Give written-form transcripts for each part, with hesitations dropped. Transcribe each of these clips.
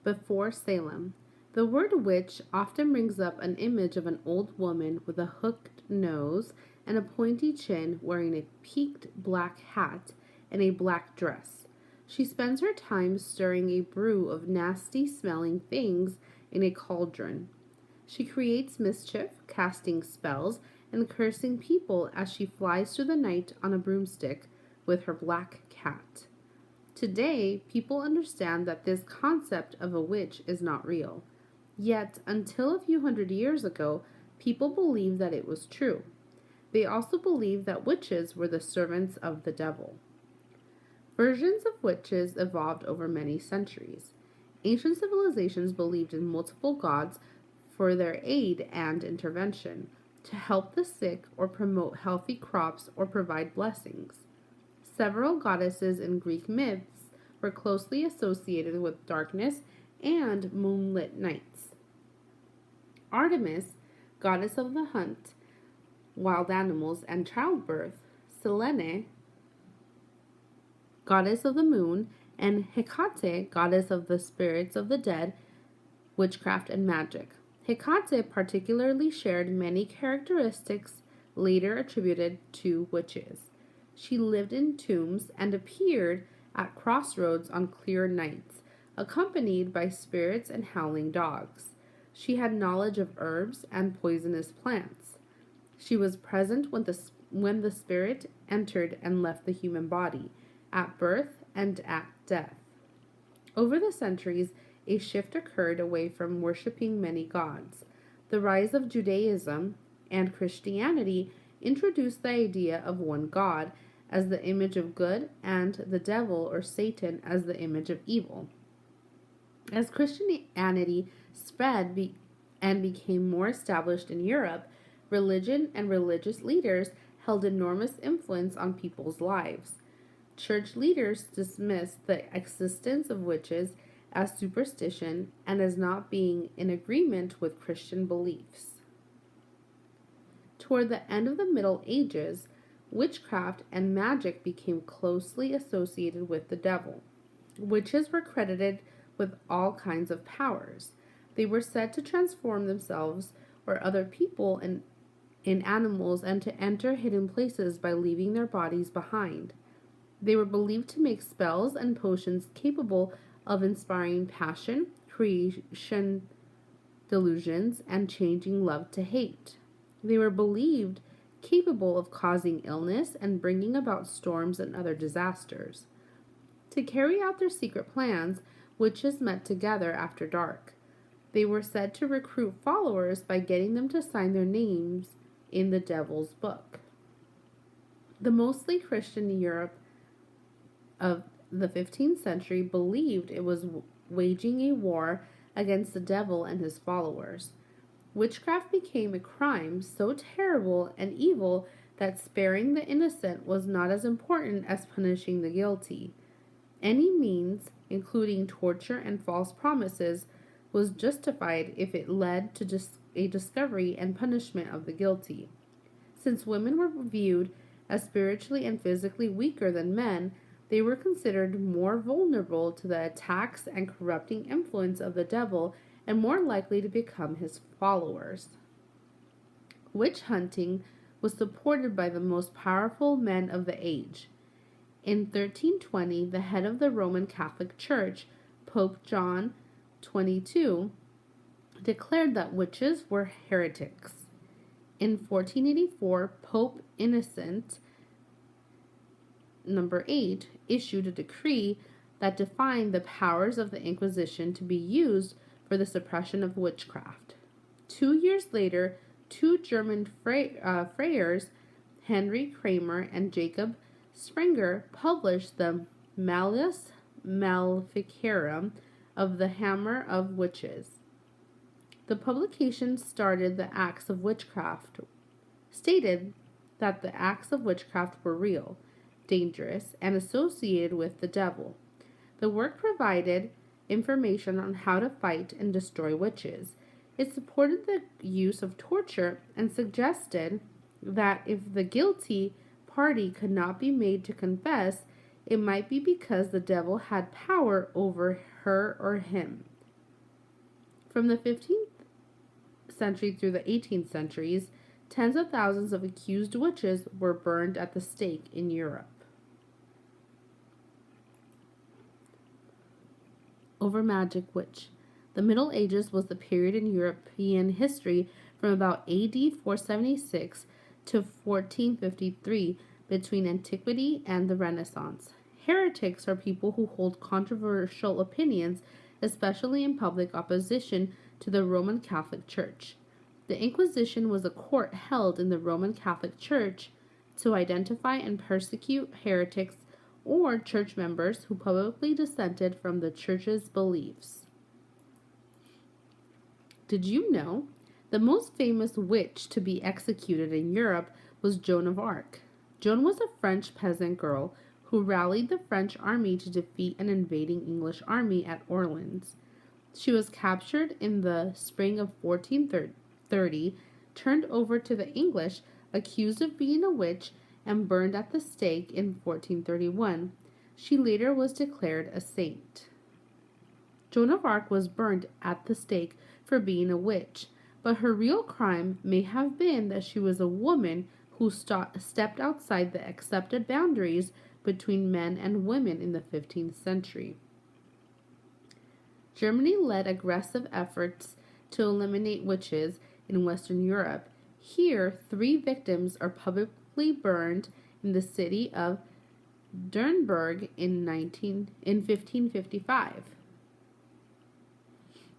Before Salem. The word witch often brings up an image of an old woman with a hooked nose and a pointy chin wearing a peaked black hat and a black dress. She spends her time stirring a brew of nasty smelling things in a cauldron. She creates mischief, casting spells, and cursing people as she flies through the night on a broomstick with her black cat. Today, people understand that this concept of a witch is not real. Yet, until a few hundred years ago, people believed that it was true. They also believed that witches were the servants of the devil. Versions of witches evolved over many centuries. Ancient civilizations believed in multiple gods for their aid and intervention, to help the sick or promote healthy crops or provide blessings. Several goddesses in Greek myths were closely associated with darkness and moonlit nights. Artemis, goddess of the hunt, wild animals, and childbirth; Selene, goddess of the moon; and Hecate, goddess of the spirits of the dead, witchcraft, and magic. Hecate particularly shared many characteristics later attributed to witches. She lived in tombs and appeared at crossroads on clear nights, accompanied by spirits and howling dogs. She had knowledge of herbs and poisonous plants. She was present when the spirit entered and left the human body, at birth and at death. Over the centuries, a shift occurred away from worshiping many gods. The rise of Judaism and Christianity introduced the idea of one God as the image of good and the devil or Satan as the image of evil. As Christianity spread and became more established in Europe, religion and religious leaders held enormous influence on people's lives. Church leaders dismissed the existence of witches as superstition and as not being in agreement with Christian beliefs. Toward the end of the Middle Ages, witchcraft and magic became closely associated with the devil. Witches were credited with all kinds of powers. They were said to transform themselves or other people in animals and to enter hidden places by leaving their bodies behind. They were believed to make spells and potions capable of inspiring passion, creation delusions, and changing love to hate. They were believed capable of causing illness and bringing about storms and other disasters. To carry out their secret plans, witches met together after dark. They were said to recruit followers by getting them to sign their names in the devil's book. The mostly Christian Europe of the 15th century believed it was waging a war against the devil and his followers. Witchcraft became a crime so terrible and evil that sparing the innocent was not as important as punishing the guilty. Any means, including torture and false promises, was justified if it led to a discovery and punishment of the guilty. Since women were viewed as spiritually and physically weaker than men, they were considered more vulnerable to the attacks and corrupting influence of the devil and more likely to become his followers. Witch hunting was supported by the most powerful men of the age. In 1320, the head of the Roman Catholic Church, Pope John XXII, declared that witches were heretics. In 1484, Pope Innocent VIII issued a decree that defined the powers of the Inquisition to be used for the suppression of witchcraft. 2 years later, two German friars, Henry Kramer and Jacob Sprenger, published the Malleus Maleficarum of the Hammer of Witches. The publication stated that the acts of witchcraft were real, dangerous, and associated with the devil. The work provided information on how to fight and destroy witches. It supported the use of torture and suggested that if the guilty party could not be made to confess, it might be because the devil had power over her or him. From the 15th century through the 18th centuries, tens of thousands of accused witches were burned at the stake in Europe. Over Magic Witch. The Middle Ages was the period in European history from about AD 476 to 1453 between antiquity and the Renaissance. Heretics are people who hold controversial opinions, especially in public opposition to the Roman Catholic Church. The Inquisition was a court held in the Roman Catholic Church to identify and persecute heretics or church members who publicly dissented from the church's beliefs. Did you know the most famous witch to be executed in Europe was Joan of Arc? Joan was a French peasant girl who rallied the French army to defeat an invading English army at Orleans. She was captured in the spring of 1430, turned over to the English, accused of being a witch, and burned at the stake in 1431. She later was declared a saint. Joan of Arc was burned at the stake for being a witch, but her real crime may have been that she was a woman who stepped outside the accepted boundaries between men and women in the 15th century. Germany led aggressive efforts to eliminate witches in Western Europe. Here, 3 victims are publicly burned in the city of Nuremberg in 1555.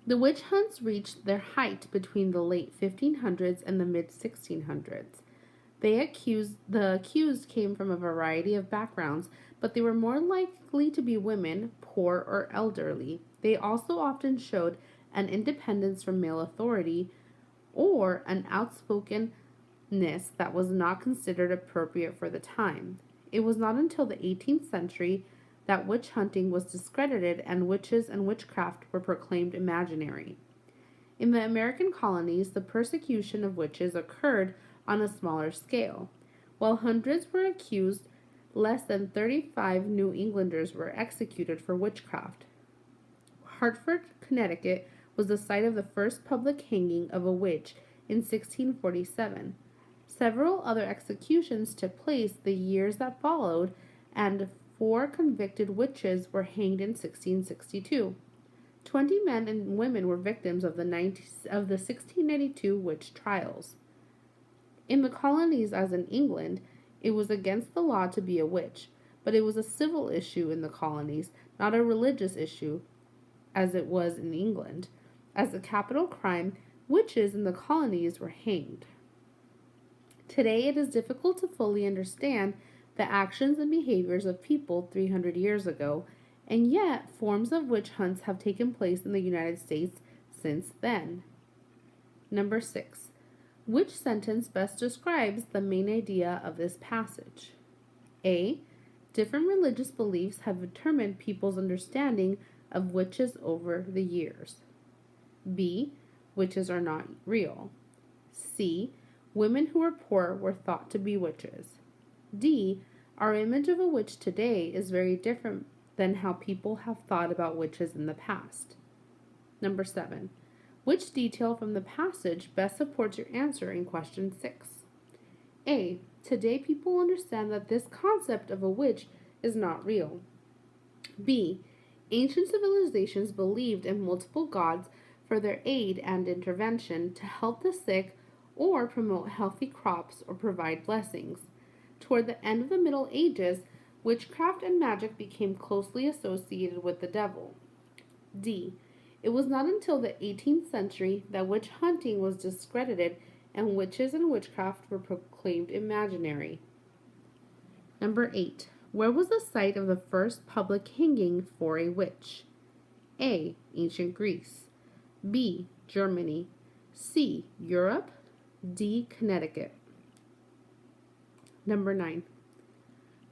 The witch hunts reached their height between the late 1500s and the mid 1600s. The accused came from a variety of backgrounds, but they were more likely to be women, poor, or elderly. They also often showed an independence from male authority or an outspokenness that was not considered appropriate for the time. It was not until the 18th century that witch hunting was discredited and witches and witchcraft were proclaimed imaginary. In the American colonies, the persecution of witches occurred on a smaller scale. While hundreds were accused, less than 35 New Englanders were executed for witchcraft. Hartford, Connecticut was the site of the first public hanging of a witch in 1647. Several other executions took place the years that followed, and 4 convicted witches were hanged in 1662. 20 men and women were victims of the 1692 witch trials. In the colonies, as in England, it was against the law to be a witch, but it was a civil issue in the colonies, not a religious issue, as it was in England. As a capital crime, witches in the colonies were hanged. Today, it is difficult to fully understand the actions and behaviors of people 300 years ago, and yet forms of witch hunts have taken place in the United States since then. Number 6. Which sentence best describes the main idea of this passage? A. Different religious beliefs have determined people's understanding of witches over the years. B. Witches are not real. C. Women who were poor were thought to be witches. D. Our image of a witch today is very different than how people have thought about witches in the past. Number 7. Which detail from the passage best supports your answer in question 6? A. Today people understand that this concept of a witch is not real. B. Ancient civilizations believed in multiple gods for their aid and intervention to help the sick or promote healthy crops or provide blessings. Toward the end of the Middle Ages, witchcraft and magic became closely associated with the devil. D. It was not until the 18th century that witch hunting was discredited and witches and witchcraft were proclaimed imaginary. Number 8. Where was the site of the first public hanging for a witch? A. Ancient Greece. B. Germany. C. Europe. D. Connecticut. Number 9.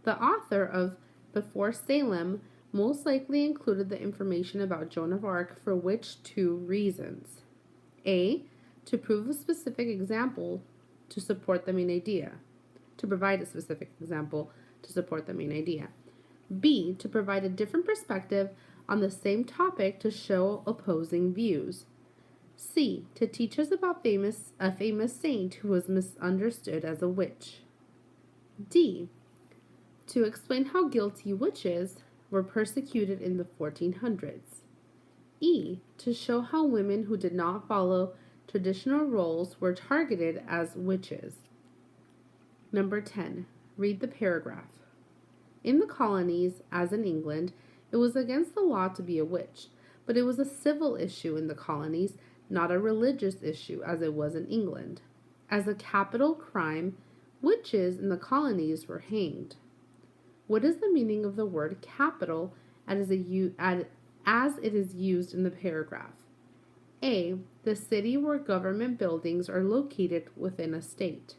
The author of Before Salem most likely included the information about Joan of Arc for which 2 reasons? A. To prove a specific example to support the main idea. To provide a specific example to support the main idea. B. To provide a different perspective on the same topic to show opposing views. C. To teach us about a famous saint who was misunderstood as a witch. D. To explain how guilty witches were persecuted in the 1400s. E. To show how women who did not follow traditional roles were targeted as witches. Number 10. Read the paragraph. In the colonies, as in England, it was against the law to be a witch, but it was a civil issue in the colonies, not a religious issue as it was in England. As a capital crime, witches in the colonies were hanged. What is the meaning of the word capital as it is used in the paragraph? A. The city where government buildings are located within a state.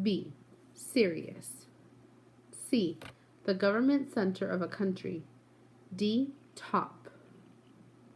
B. Serious. C. The government center of a country. D. Top.